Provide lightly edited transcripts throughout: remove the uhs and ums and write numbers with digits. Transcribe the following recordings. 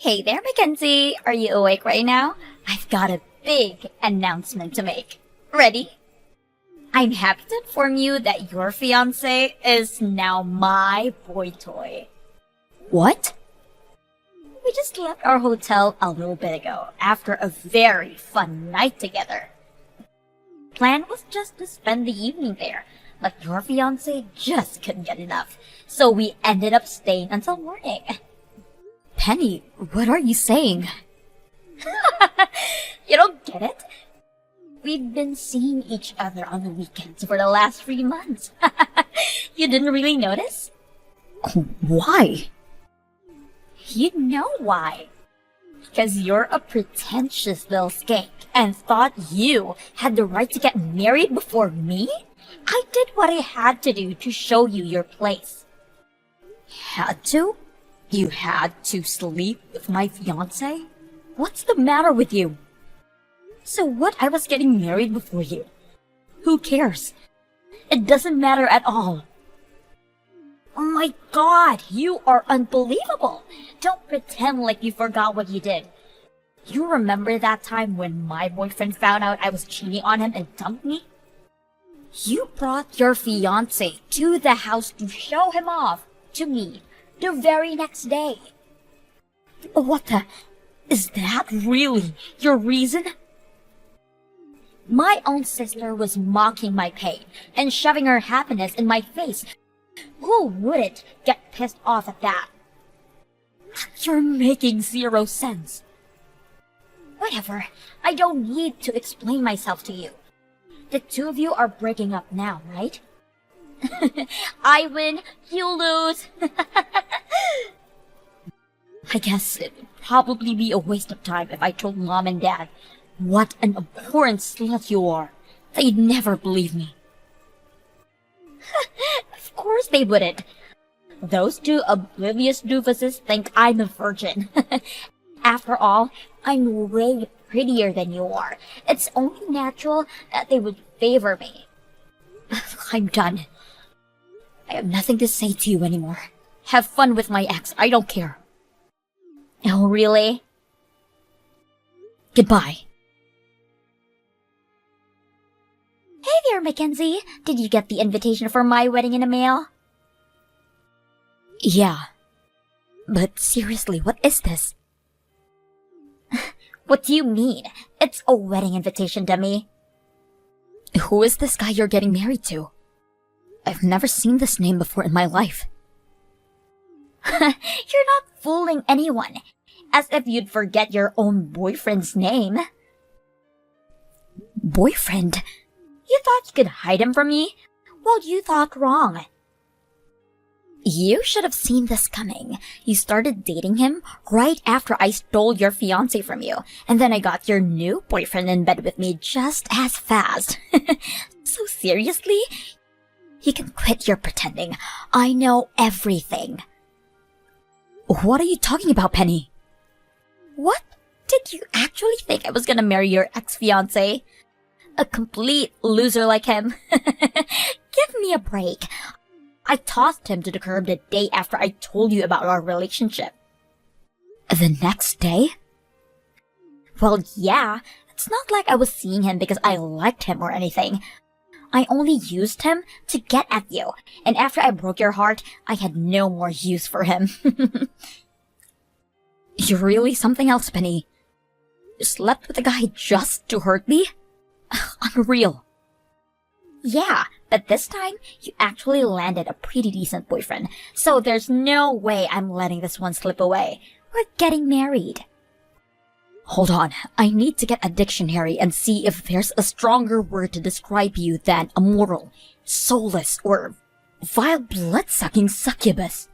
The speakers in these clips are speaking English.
Hey there, Mackenzie. Are you awake right now? I've got a big announcement to make. Ready? I'm happy to inform you that your fiancé is now my boy toy. What? We just left our hotel a little bit ago after a very fun night together. Plan was just to spend the evening there, but your fiancé just couldn't get enough, so we ended up staying until morning. Penny, what are you saying? You don't get it? We've been seeing each other on the weekends for the last 3 months. You didn't really notice? Why? You know why. Because you're a pretentious little skank and thought you had the right to get married before me? I did what I had to do to show you your place. Had to? You had to sleep with my fiancé? What's the matter with you? So what? I was getting married before you. Who cares? It doesn't matter at all. Oh my god, you are unbelievable. Don't pretend like you forgot what you did. You remember that time when my boyfriend found out I was cheating on him and dumped me? You brought your fiancé to the house to show him off to me the very next day. What the? Is that really your reason? My own sister was mocking my pain and shoving her happiness in my face. Who wouldn't get pissed off at that? You're making zero sense. Whatever. I don't need to explain myself to you. The two of you are breaking up now, right? I win, you lose. I guess it would probably be a waste of time if I told Mom and Dad what an abhorrent slut you are. They'd never believe me. Of course they wouldn't. Those two oblivious doofuses think I'm a virgin. After all, I'm way prettier than you are. It's only natural that they would favor me. I'm done. I have nothing to say to you anymore. Have fun with my ex. I don't care. Oh, really? Goodbye. Hey there, Mackenzie. Did you get the invitation for my wedding in the mail? Yeah. But seriously, what is this? What do you mean? It's a wedding invitation, dummy. Who is this guy you're getting married to? I've never seen this name before in my life. You're not fooling anyone. As if you'd forget your own boyfriend's name. Boyfriend? You thought you could hide him from me? Well, you thought wrong. You should have seen this coming. You started dating him right after I stole your fiancé from you, and then I got your new boyfriend in bed with me just as fast. So seriously? You can quit your pretending. I know everything. What are you talking about, Penny? What? Did you actually think I was gonna marry your ex-fiancé? A complete loser like him. Give me a break. I tossed him to the curb the day after I told you about our relationship. The next day? Well, yeah. It's not like I was seeing him because I liked him or anything. I only used him to get at you, and after I broke your heart, I had no more use for him. You're really something else, Penny. You slept with a guy just to hurt me? Unreal. Yeah, but this time, you actually landed a pretty decent boyfriend, so there's no way I'm letting this one slip away. We're getting married. Hold on, I need to get a dictionary and see if there's a stronger word to describe you than immoral, soulless, or vile blood-sucking succubus.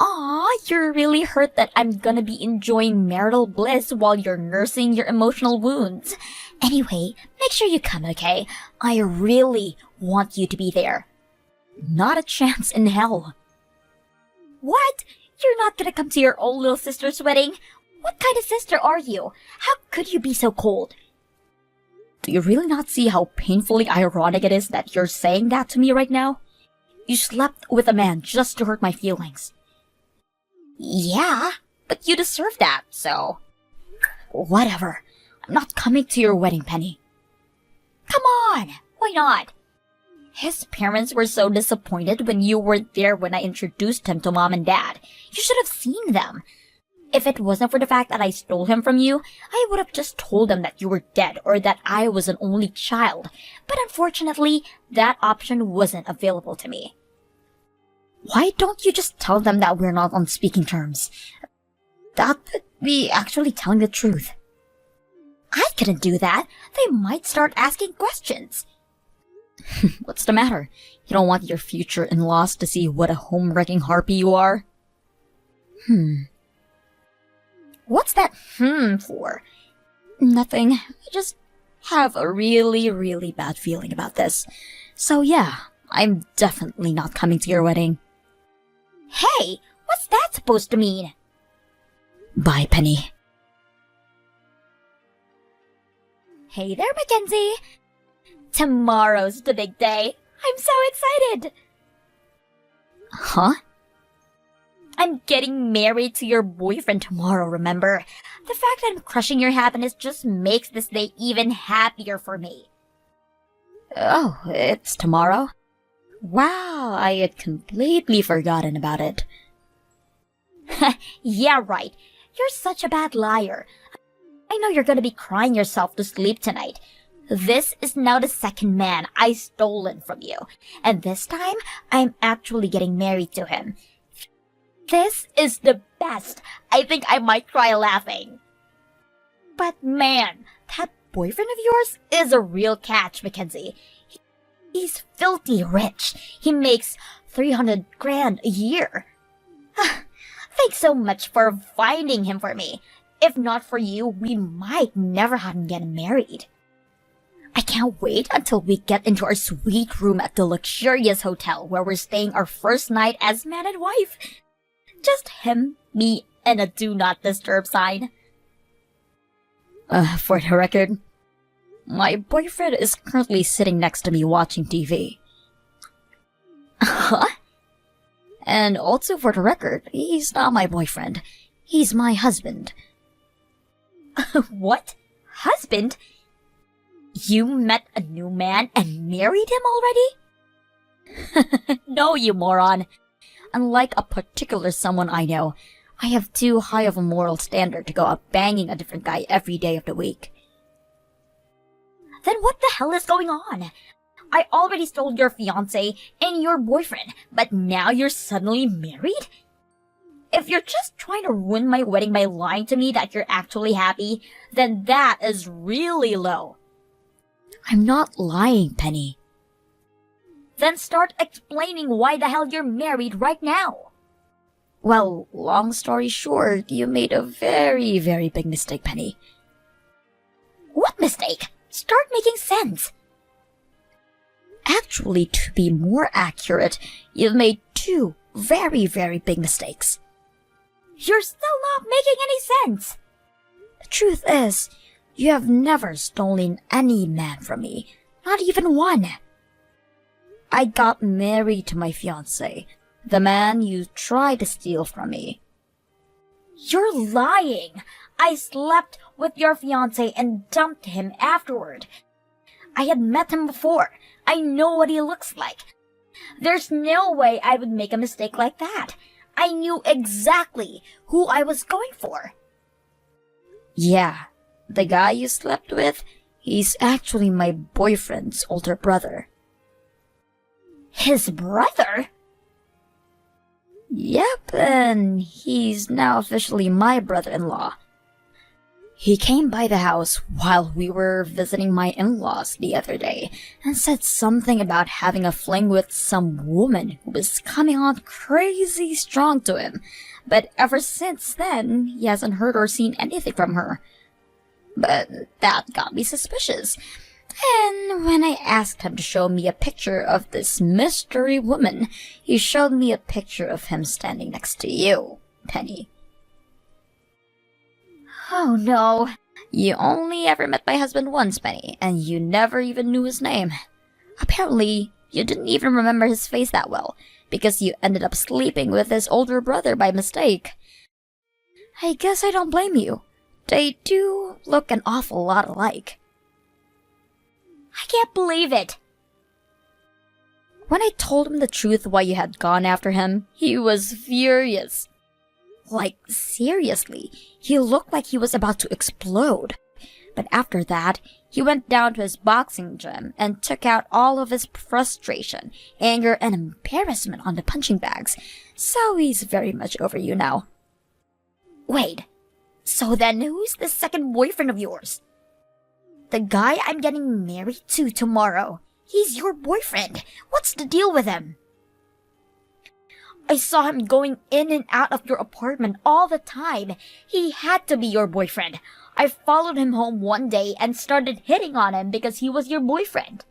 Aw, you're really hurt that I'm gonna be enjoying marital bliss while you're nursing your emotional wounds. Anyway, make sure you come, okay? I really want you to be there. Not a chance in hell. What? You're not gonna come to your old little sister's wedding? What kind of sister are you? How could you be so cold? Do you really not see how painfully ironic it is that you're saying that to me right now? You slept with a man just to hurt my feelings. Yeah, But you deserve that, so... Whatever. I'm not coming to your wedding, Penny. Come on! Why not? His parents were so disappointed when you weren't there when I introduced him to Mom and Dad. You should have seen them. If it wasn't for the fact that I stole him from you, I would have just told them that you were dead or that I was an only child. But unfortunately, that option wasn't available to me. Why don't you just tell them that we're not on speaking terms? That would be actually telling the truth. I couldn't do that. They might start asking questions. What's the matter? You don't want your future in-laws to see what a home-wrecking harpy you are? What's that for? Nothing. I just have a really, really bad feeling about this. So yeah, I'm definitely not coming to your wedding. Hey, what's that supposed to mean? Bye, Penny. Hey there, Mackenzie. Tomorrow's the big day. I'm so excited. Huh? I'm getting married to your boyfriend tomorrow, remember? The fact that I'm crushing your happiness just makes this day even happier for me. Oh, it's tomorrow? Wow, I had completely forgotten about it. Yeah, right. You're such a bad liar. I know you're gonna be crying yourself to sleep tonight. This is now the second man I stolen from you. And this time, I'm actually getting married to him. This is the best. I think I might cry laughing. But man, that boyfriend of yours is a real catch, Mackenzie. He's filthy rich. He makes 300 grand a year. Thanks so much for finding him for me. If not for you, we might never have gotten married. I can't wait until we get into our sweet room at the luxurious hotel where we're staying our first night as man and wife. Just him, me, and a do not disturb sign. For the record, my boyfriend is currently sitting next to me watching TV. Huh? And also for the record, he's not my boyfriend. He's my husband. What? Husband? You met a new man and married him already? No, you moron. Unlike a particular someone I know, I have too high of a moral standard to go out banging a different guy every day of the week. Then what the hell is going on? I already stole your fiancé and your boyfriend, but now you're suddenly married? If you're just trying to ruin my wedding by lying to me that you're actually happy, then that is really low. I'm not lying, Penny. Then start explaining why the hell you're married right now. Well, long story short, you made a very, very big mistake, Penny. What mistake? Start making sense. Actually, to be more accurate, you've made two very, very big mistakes. You're still not making any sense. The truth is, you have never stolen any man from me, not even one. I got married to my fiancé, the man you tried to steal from me. You're lying! I slept with your fiancé and dumped him afterward. I had met him before. I know what he looks like. There's no way I would make a mistake like that. I knew exactly who I was going for. Yeah, the guy you slept with, he's actually my boyfriend's older brother. His brother? Yep, and he's now officially my brother-in-law. He came by the house while we were visiting my in-laws the other day and said something about having a fling with some woman who was coming on crazy strong to him. But ever since then, he hasn't heard or seen anything from her. But that got me suspicious. And when I asked him to show me a picture of this mystery woman, he showed me a picture of him standing next to you, Penny. Oh no. You only ever met my husband once, Penny, and you never even knew his name. Apparently, you didn't even remember his face that well, because you ended up sleeping with his older brother by mistake. I guess I don't blame you. They do look an awful lot alike. I can't believe it. When I told him the truth why you had gone after him, he was furious. Like, seriously, he looked like he was about to explode. But after that, he went down to his boxing gym and took out all of his frustration, anger, and embarrassment on the punching bags. So he's very much over you now. Wait, so then who's the second boyfriend of yours? The guy I'm getting married to tomorrow. He's your boyfriend. What's the deal with him? I saw him going in and out of your apartment all the time. He had to be your boyfriend. I followed him home one day and started hitting on him because he was your boyfriend.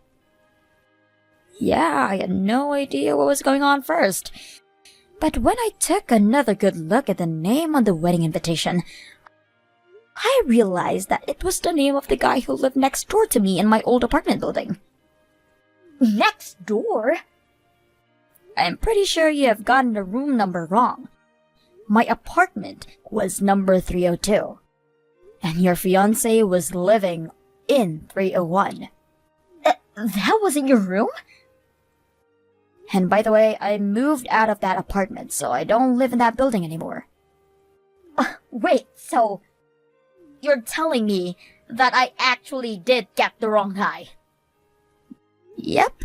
Yeah, I had no idea what was going on first. But when I took another good look at the name on the wedding invitation, I realized that it was the name of the guy who lived next door to me in my old apartment building. Next door? I'm pretty sure you have gotten the room number wrong. My apartment was number 302. And your fiancé was living in 301. That wasn't your room? And by the way, I moved out of that apartment, so I don't live in that building anymore. Wait, so you're telling me that I actually did get the wrong guy? Yep.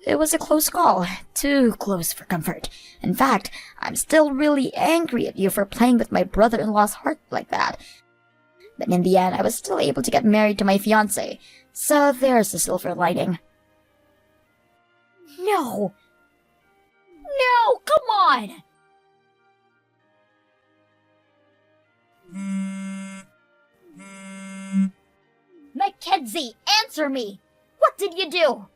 It was a close call. Too close for comfort. In fact, I'm still really angry at you for playing with my brother-in-law's heart like that. But in the end, I was still able to get married to my fiancé, so there's a silver lining. No! No, come on! Mackenzie, answer me! What did you do?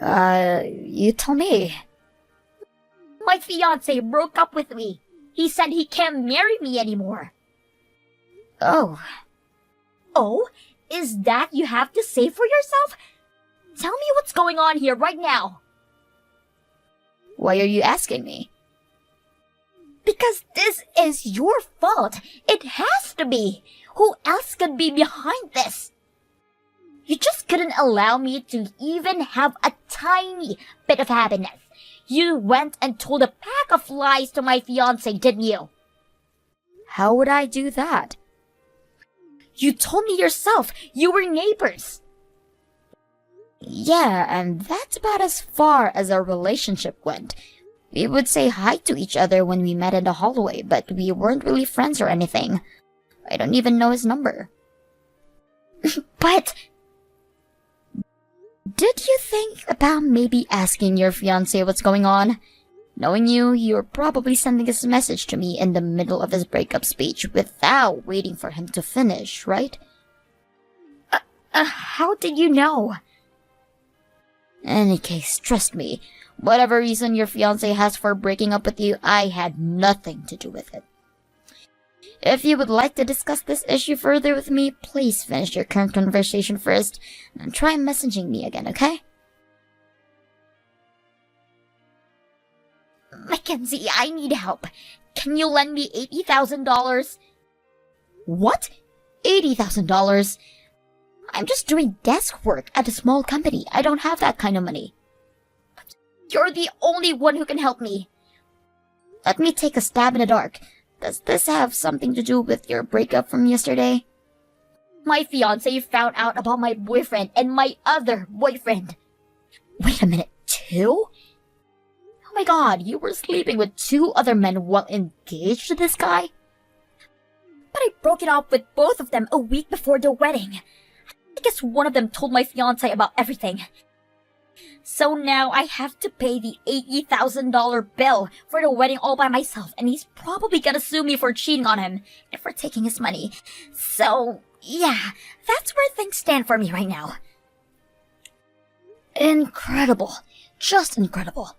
You tell me. My fiancé broke up with me. He said he can't marry me anymore. Oh. Oh? Is that you have to say for yourself? Tell me what's going on here right now. Why are you asking me? Because this is your fault. It has to be. Who else could be behind this? You just couldn't allow me to even have a tiny bit of happiness. You went and told a pack of lies to my fiancé, didn't you? How would I do that? You told me yourself. You were neighbors. Yeah, and that's about as far as our relationship went. We would say hi to each other when we met in the hallway, but we weren't really friends or anything. I don't even know his number. But did you think about maybe asking your fiancé what's going on? Knowing you, you're probably sending this message to me in the middle of his breakup speech without waiting for him to finish, right? How did you know? Any case, trust me, whatever reason your fiancé has for breaking up with you, I had nothing to do with it. If you would like to discuss this issue further with me, please finish your current conversation first, and try messaging me again, okay? Mackenzie, I need help. Can you lend me $80,000? What? $80,000? I'm just doing desk work at a small company. I don't have that kind of money. You're the only one who can help me. Let me take a stab in the dark. Does this have something to do with your breakup from yesterday? My fiancé found out about my boyfriend and my other boyfriend. Wait a minute, two? Oh my god, you were sleeping with two other men while engaged to this guy? But I broke it off with both of them a week before the wedding. I guess one of them told my fiancé about everything. So now I have to pay the $80,000 bill for the wedding all by myself, and he's probably gonna sue me for cheating on him and for taking his money. So, yeah, that's where things stand for me right now. Incredible. Just incredible.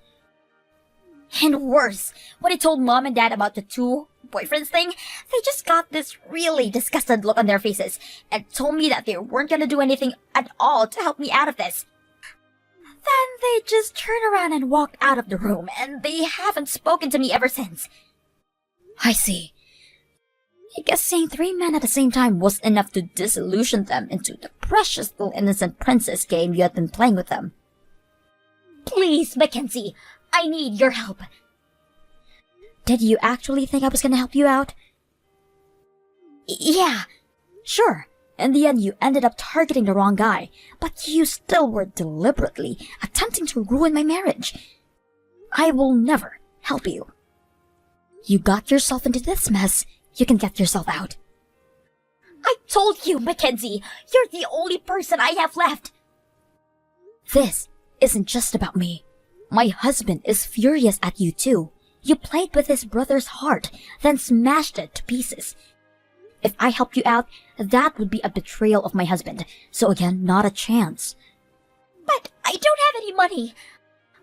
And worse, when I told Mom and Dad about the two boyfriends thing, they just got this really disgusted look on their faces and told me that they weren't gonna do anything at all to help me out of this. Then they just turned around and walked out of the room, and they haven't spoken to me ever since. I see. I guess seeing 3 men at the same time was enough to disillusion them into the precious little innocent princess game you had been playing with them. Please, Mackenzie, I need your help. Did you actually think I was gonna help you out? Yeah, sure. In the end, you ended up targeting the wrong guy, but you still were deliberately attempting to ruin my marriage. I will never help you. You got yourself into this mess. You can get yourself out. I told you, Mackenzie, you're the only person I have left. This isn't just about me. My husband is furious at you too. You played with his brother's heart, then smashed it to pieces. If I helped you out, that would be a betrayal of my husband. So again, not a chance. But I don't have any money.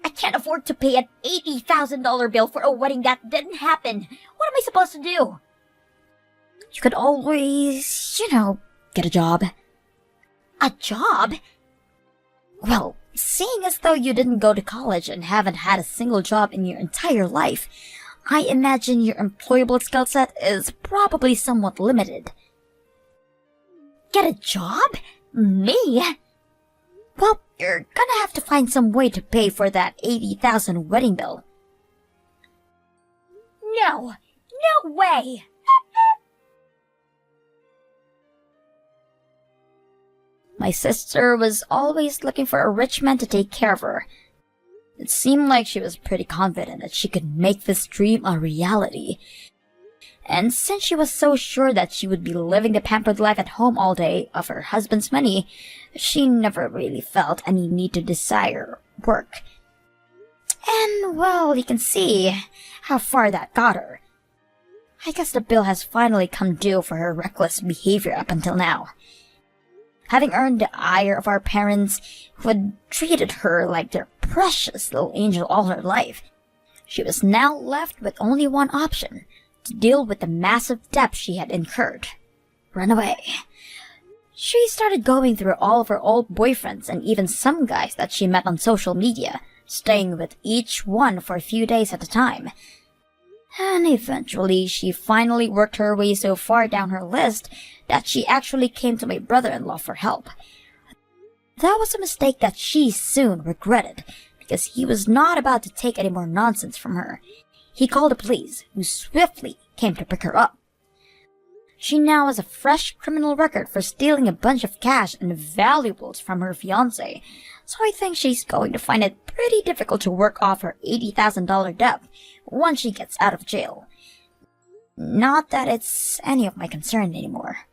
I can't afford to pay an $80,000 bill for a wedding that didn't happen. What am I supposed to do? You could always, get a job. A job? Well, seeing as though you didn't go to college and haven't had a single job in your entire life, I imagine your employable skill set is probably somewhat limited. Get a job? Me? Well, you're gonna have to find some way to pay for that $80,000 wedding bill. No way! My sister was always looking for a rich man to take care of her. It seemed like she was pretty confident that she could make this dream a reality. And since she was so sure that she would be living the pampered life at home all day of her husband's money, she never really felt any need to desire work. And, well, you can see how far that got her. I guess the bill has finally come due for her reckless behavior up until now. Having earned the ire of our parents, who had treated her like their precious little angel all her life, she was now left with only one option: to deal with the massive debt she had incurred. Run away. She started going through all of her old boyfriends and even some guys that she met on social media, staying with each one for a few days at a time. And eventually, she finally worked her way so far down her list that she actually came to my brother-in-law for help. That was a mistake that she soon regretted, because he was not about to take any more nonsense from her. He called the police, who swiftly came to pick her up. She now has a fresh criminal record for stealing a bunch of cash and valuables from her fiancé, so I think she's going to find it pretty difficult to work off her $80,000 debt once she gets out of jail. Not that it's any of my concern anymore.